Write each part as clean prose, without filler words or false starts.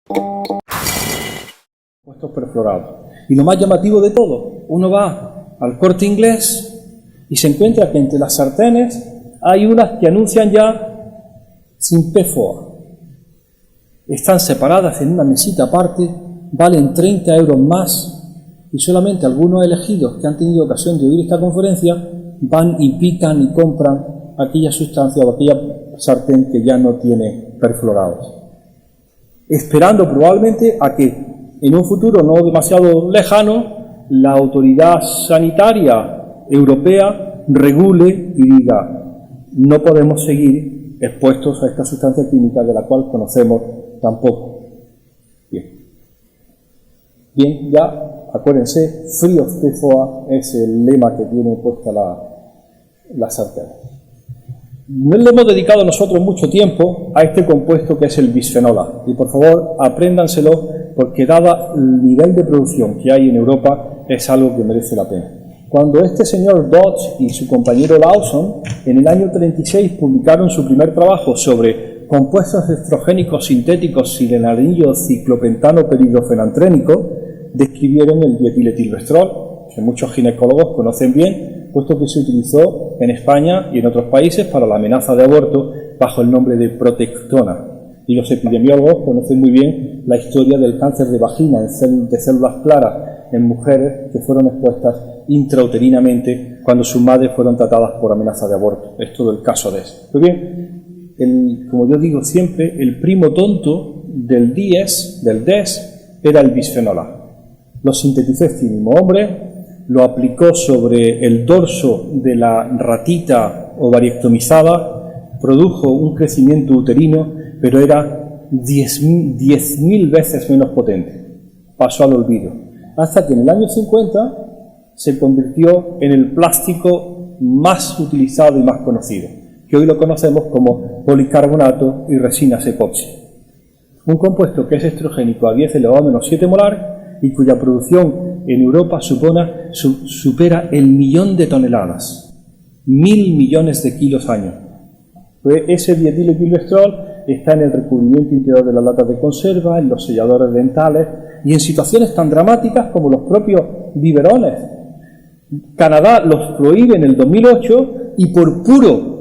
Compuestos perfluorados. Y lo más llamativo de todo, uno va al Corte Inglés y se encuentra que entre las sartenes hay unas que anuncian ya sin PFOA. Están separadas en una mesita aparte, valen 30 euros más y solamente algunos elegidos que han tenido ocasión de oír esta conferencia van y pican y compran aquella sustancia o aquella sartén que ya no tiene perfluorados, esperando probablemente a que en un futuro no demasiado lejano la autoridad sanitaria europea regule y diga: no podemos seguir expuestos a esta sustancia química de la cual conocemos tan poco. Bien, ya acuérdense, Free of PFOA es el lema que tiene puesta la sartén. No le hemos dedicado nosotros mucho tiempo a este compuesto que es el bisfenol A, y por favor apréndanselo, porque dada el nivel de producción que hay en Europa es algo que merece la pena. Cuando este señor Dodds y su compañero Lawson en el año 36 publicaron su primer trabajo sobre compuestos estrogénicos sintéticos silenarillo ciclopentano peridofenantrénico, describieron el dietiletilvestrol, que muchos ginecólogos conocen bien, puesto que se utilizó en España y en otros países para la amenaza de aborto bajo el nombre de Protectona. Y los epidemiólogos conocen muy bien la historia del cáncer de vagina de células claras en mujeres que fueron expuestas intrauterinamente cuando sus madres fueron tratadas por amenaza de aborto. Es todo el caso de eso. Pues bien, como yo digo siempre, el primo tonto del DES era el bisfenol A. Lo sintetizó este mismo hombre, lo aplicó sobre el dorso de la ratita ovariectomizada, produjo un crecimiento uterino, pero era 10.000 veces menos potente. Pasó al olvido. Hasta que en el año 50 se convirtió en el plástico más utilizado y más conocido, que hoy lo conocemos como policarbonato y resinas epoxi. Un compuesto que es estrogénico a 10 elevado a menos 7 molar y cuya producción en Europa supera el 1.000.000 de toneladas, 1.000 millones de kilos año. Pues ese dietiletilvestrol está en el recubrimiento interior de las latas de conserva, en los selladores dentales y en situaciones tan dramáticas como los propios biberones. Canadá los prohíbe en el 2008 y por puro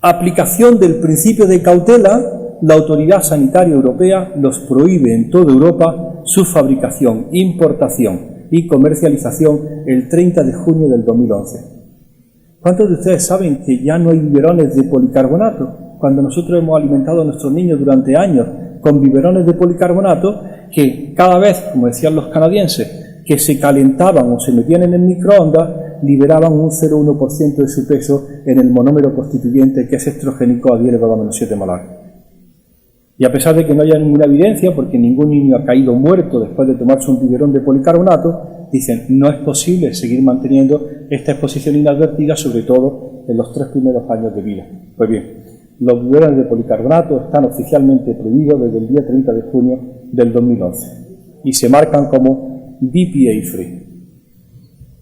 aplicación del principio de cautela, la autoridad sanitaria europea los prohíbe en toda Europa su fabricación, importación y comercialización el 30 de junio del 2011. ¿Cuántos de ustedes saben que ya no hay biberones de policarbonato? Cuando nosotros hemos alimentado a nuestros niños durante años con biberones de policarbonato, que cada vez, como decían los canadienses, que se calentaban o se metían en el microondas, liberaban un 0,1% de su peso en el monómero constituyente que es estrogénico a 10 elevado a menos 7 molar. Y a pesar de que no haya ninguna evidencia, porque ningún niño ha caído muerto después de tomarse un biberón de policarbonato, dicen, no es posible seguir manteniendo esta exposición inadvertida, sobre todo en los 3 primeros años de vida. Pues bien, los biberones de policarbonato están oficialmente prohibidos desde el día 30 de junio del 2011 y se marcan como BPA free.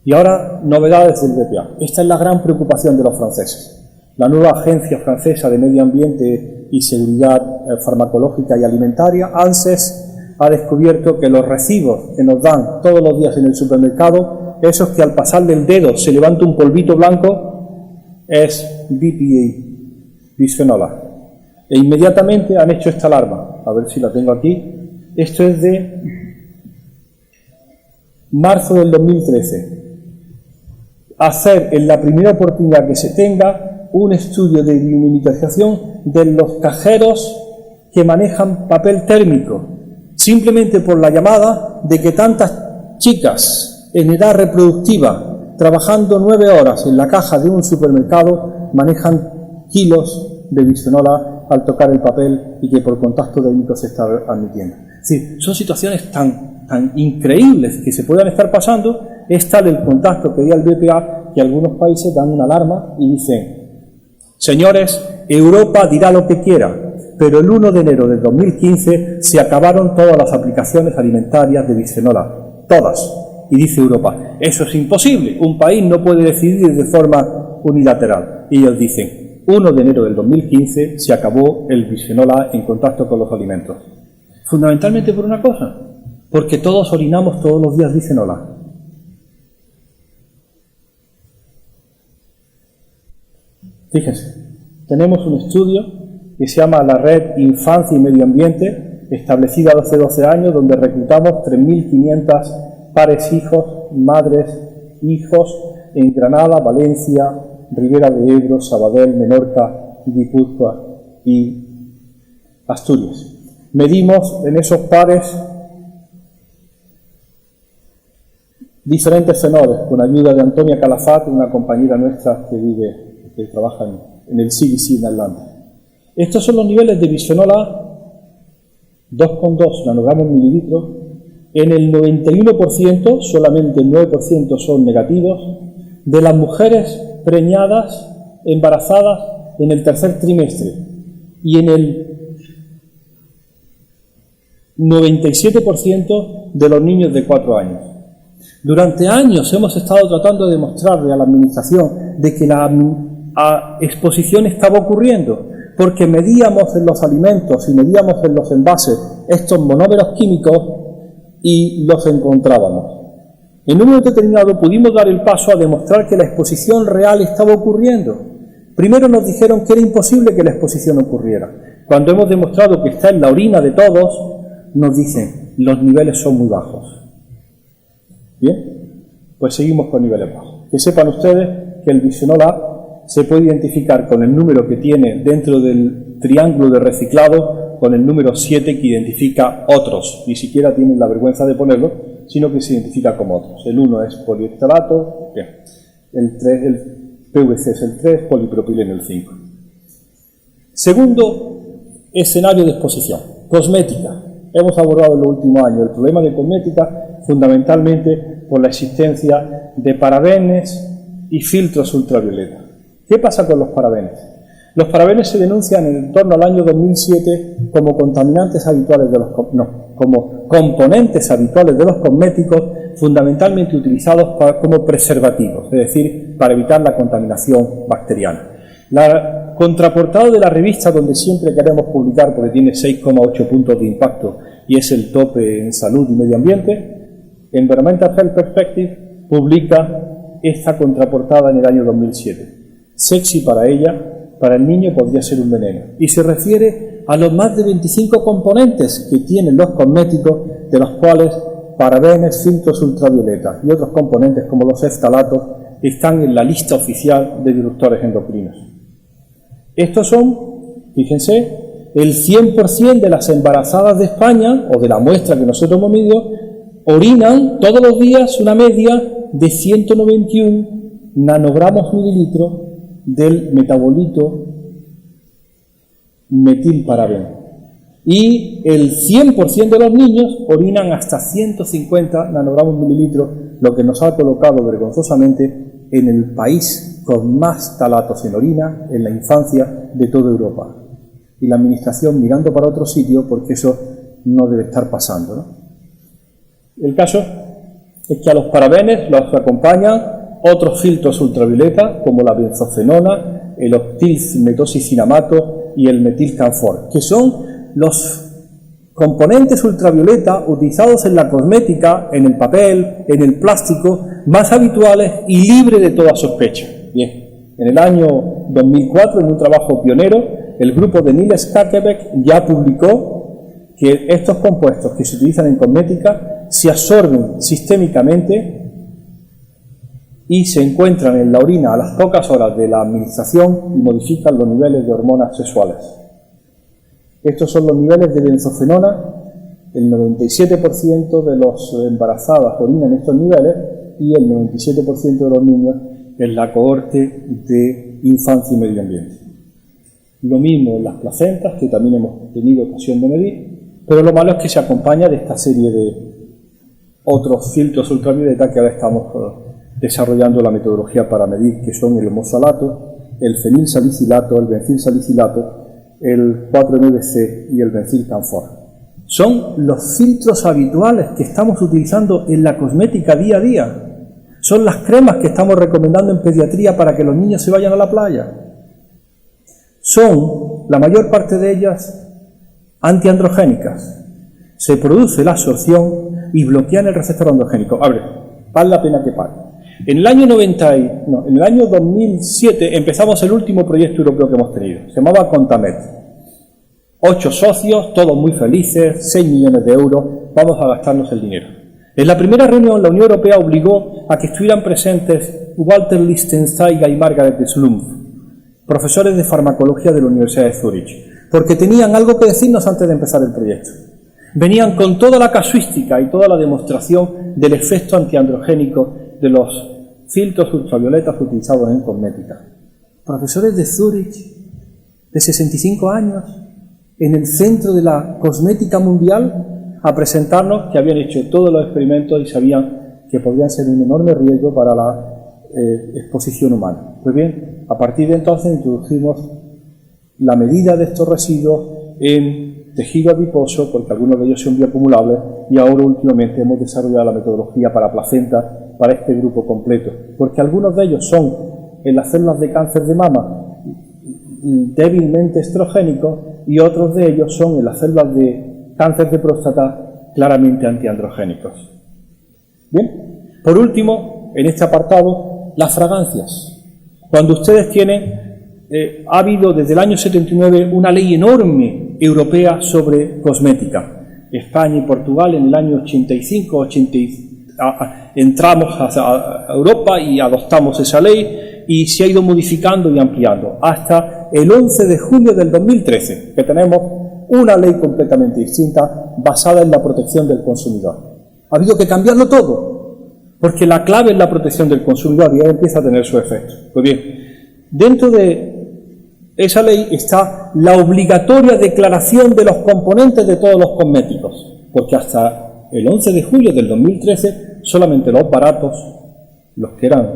Y ahora, novedades del BPA. Esta es la gran preocupación de los franceses. La nueva Agencia Francesa de Medio Ambiente y Seguridad Farmacológica y Alimentaria, ANSES, ha descubierto que los recibos que nos dan todos los días en el supermercado, esos que al pasarle el dedo se levanta un polvito blanco, es BPA, bisfenol A. E inmediatamente han hecho esta alarma. A ver si la tengo aquí. Esto es de marzo del 2013. Hacer en la primera oportunidad que se tenga un estudio de biomimetización de los cajeros que manejan papel térmico, simplemente por la llamada de que tantas chicas en edad reproductiva trabajando 9 horas en la caja de un supermercado manejan kilos de bisfenol A al tocar el papel y que por contacto directo se está admitiendo. Es decir, son situaciones tan increíbles que se puedan estar pasando. Es tal el contacto que hay al BPA que algunos países dan una alarma y dicen: señores, Europa dirá lo que quiera, pero el 1 de enero del 2015 se acabaron todas las aplicaciones alimentarias de bisfenol A, todas. Y dice Europa: eso es imposible, un país no puede decidir de forma unilateral. Y ellos dicen: 1 de enero del 2015 se acabó el bisfenol A en contacto con los alimentos. Fundamentalmente por una cosa, porque todos orinamos todos los días bisfenol A. Fíjense, tenemos un estudio que se llama la Red Infancia y Medio Ambiente, establecida hace 12 años, donde reclutamos 3.500 pares hijos, madres, hijos en Granada, Valencia, Ribera de Ebro, Sabadell, Menorca, Guipúzcoa y Asturias. Medimos en esos pares diferentes fenoles con ayuda de Antonia Calafat, una compañera nuestra que trabaja en el CDC en Atlanta. Estos son los niveles de bisfenol A, 2,2 nanogramos mililitros. En el 91%, solamente el 9% son negativos, de las mujeres preñadas, embarazadas en el tercer trimestre, y en el 97% de los niños de 4 años. Durante años hemos estado tratando de demostrarle a la Administración de que la exposición estaba ocurriendo, porque medíamos en los alimentos y medíamos en los envases estos monómeros químicos y los encontrábamos. En un momento determinado pudimos dar el paso a demostrar que la exposición real estaba ocurriendo. Primero nos dijeron que era imposible que la exposición ocurriera. Cuando hemos demostrado que está en la orina de todos, nos dicen, los niveles son muy bajos. Bien, pues seguimos con niveles bajos. Que sepan ustedes que el bisfenol A se puede identificar con el número que tiene dentro del triángulo de reciclado, con el número 7 que identifica otros. Ni siquiera tienen la vergüenza de ponerlo, sino que se identifica como otros. El 1 es poliestalato, el PVC es el 3, polipropileno el 5. Segundo escenario de exposición, cosmética. Hemos abordado en los últimos años el problema de cosmética fundamentalmente por la existencia de parabenes y filtros ultravioleta. ¿Qué pasa con los parabenes? Los parabenes se denuncian en torno al año 2007 como contaminantes habituales como componentes habituales de los cosméticos, fundamentalmente utilizados como preservativos, es decir, para evitar la contaminación bacteriana. La contraportada de la revista, donde siempre queremos publicar porque tiene 6,8 puntos de impacto y es el tope en salud y medio ambiente, Environmental Health Perspective publica esta contraportada en el año 2007. Sexy para ella, para el niño podría ser un veneno. Y se refiere a los más de 25 componentes que tienen los cosméticos, de los cuales parabenes, filtros ultravioleta y otros componentes como los phtalatos están en la lista oficial de disruptores endocrinos. Estos son, fíjense, el 100% de las embarazadas de España, o de la muestra que nosotros hemos medido, orinan todos los días una media de 191 nanogramos mililitros del metabolito metilparabeno. Y el 100% de los niños orinan hasta 150 nanogramos mililitros, lo que nos ha colocado vergonzosamente en el país con más talatos en orina en la infancia de toda Europa. Y la Administración mirando para otro sitio porque eso no debe estar pasando, ¿no? El caso es que a los parabenes los acompañan otros filtros ultravioleta como la benzofenona, el octilmetosicinamato y el metilcanfor, que son los componentes ultravioleta utilizados en la cosmética, en el papel, en el plástico, más habituales y libres de toda sospecha. Bien, en el año 2004, en un trabajo pionero, el grupo de Niels Kakebæk ya publicó que estos compuestos que se utilizan en cosmética se absorben sistémicamente y se encuentran en la orina a las pocas horas de la administración y modifican los niveles de hormonas sexuales. Estos son los niveles de benzofenona. El 97% de los embarazadas orinan estos niveles y el 97% de los niños en la cohorte de infancia y medio ambiente. Lo mismo en las placentas, que también hemos tenido ocasión de medir, pero lo malo es que se acompaña de esta serie de otros filtros ultravioleta que ahora estamos desarrollando la metodología para medir, que son el homosalato, el fenilsalicilato, el benzilsalicilato, el 4-9C y el benzilcanfor. Son los filtros habituales que estamos utilizando en la cosmética día a día. Son las cremas que estamos recomendando en pediatría para que los niños se vayan a la playa. son, la mayor parte de ellas, antiandrogénicas. Se produce la absorción y bloquean el receptor androgénico. A ver, vale la pena que pague. En el año 2007 empezamos el último proyecto europeo que hemos tenido. Se llamaba Contamed. 8 socios, todos muy felices, 6 millones de euros, vamos a gastarnos el dinero. En la primera reunión, la Unión Europea obligó a que estuvieran presentes Walter Lichtensteiger y Margaret Schlumpf, profesores de farmacología de la Universidad de Zúrich, porque tenían algo que decirnos antes de empezar el proyecto. Venían con toda la casuística y toda la demostración del efecto antiandrogénico de los filtros ultravioletas utilizados en cosmética. Profesores de Zúrich, de 65 años, en el centro de la cosmética mundial, a presentarnos que habían hecho todos los experimentos y sabían que podían ser un enorme riesgo para la exposición humana. Pues bien, a partir de entonces introdujimos la medida de estos residuos en tejido adiposo, porque algunos de ellos son bioacumulables, y ahora últimamente hemos desarrollado la metodología para placenta para este grupo completo, porque algunos de ellos son en las células de cáncer de mama débilmente estrogénicos y otros de ellos son en las células de cáncer de próstata claramente antiandrogénicos. Bien, por último, en este apartado, las fragancias. Cuando ustedes tienen, ha habido desde el año 79 una ley enorme europea sobre cosmética. España y Portugal en el año 85, entramos a Europa y adoptamos esa ley y se ha ido modificando y ampliando hasta el 11 de julio del 2013, que tenemos una ley completamente distinta basada en la protección del consumidor. Ha habido que cambiarlo todo, porque la clave es la protección del consumidor y ahí empieza a tener su efecto. Pues bien, dentro de esa ley está la obligatoria declaración de los componentes de todos los cosméticos, porque hasta el 11 de julio del 2013 solamente los baratos, los que eran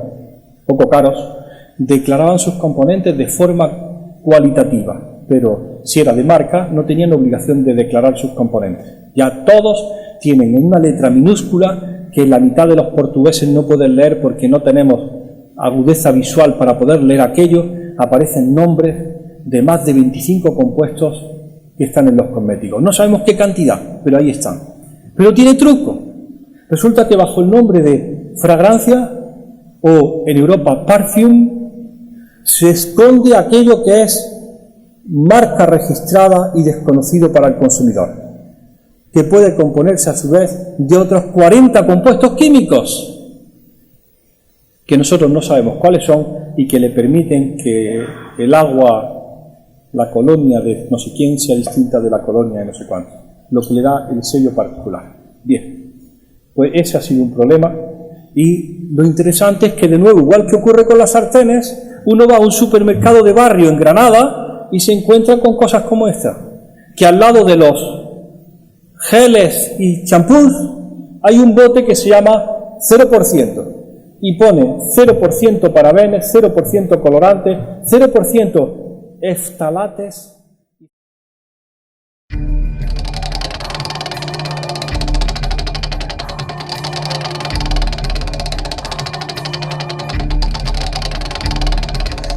poco caros, declaraban sus componentes de forma cualitativa, pero si era de marca no tenían obligación de declarar sus componentes. Ya todos tienen en una letra minúscula que la mitad de los portugueses no pueden leer porque no tenemos agudeza visual para poder leer aquello, aparecen nombres de más de 25 compuestos que están en los cosméticos. No sabemos qué cantidad, pero ahí están. Pero tiene truco. Resulta que bajo el nombre de fragancia o en Europa perfume se esconde aquello que es marca registrada y desconocido para el consumidor, que puede componerse a su vez de otros 40 compuestos químicos que nosotros no sabemos cuáles son y que le permiten que el agua, la colonia de no sé quién sea distinta de la colonia de no sé cuánto, lo que le da el sello particular. Bien, pues ese ha sido un problema y lo interesante es que de nuevo, igual que ocurre con las sartenes, uno va a un supermercado de barrio en Granada y se encuentra con cosas como esta, que al lado de los geles y champús hay un bote que se llama 0% y pone 0% parabenes, 0% colorantes, 0% eftalates.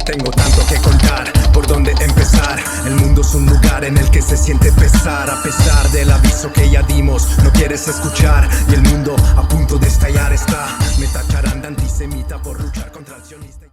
Tengo tanto que contar, por dónde empezar. El mundo es un lugar en el que se siente pesar. A pesar del aviso que ya dimos, no quieres escuchar. Y el mundo a punto de estallar está. Me tacharán de antisemita por luchar contra el sionista.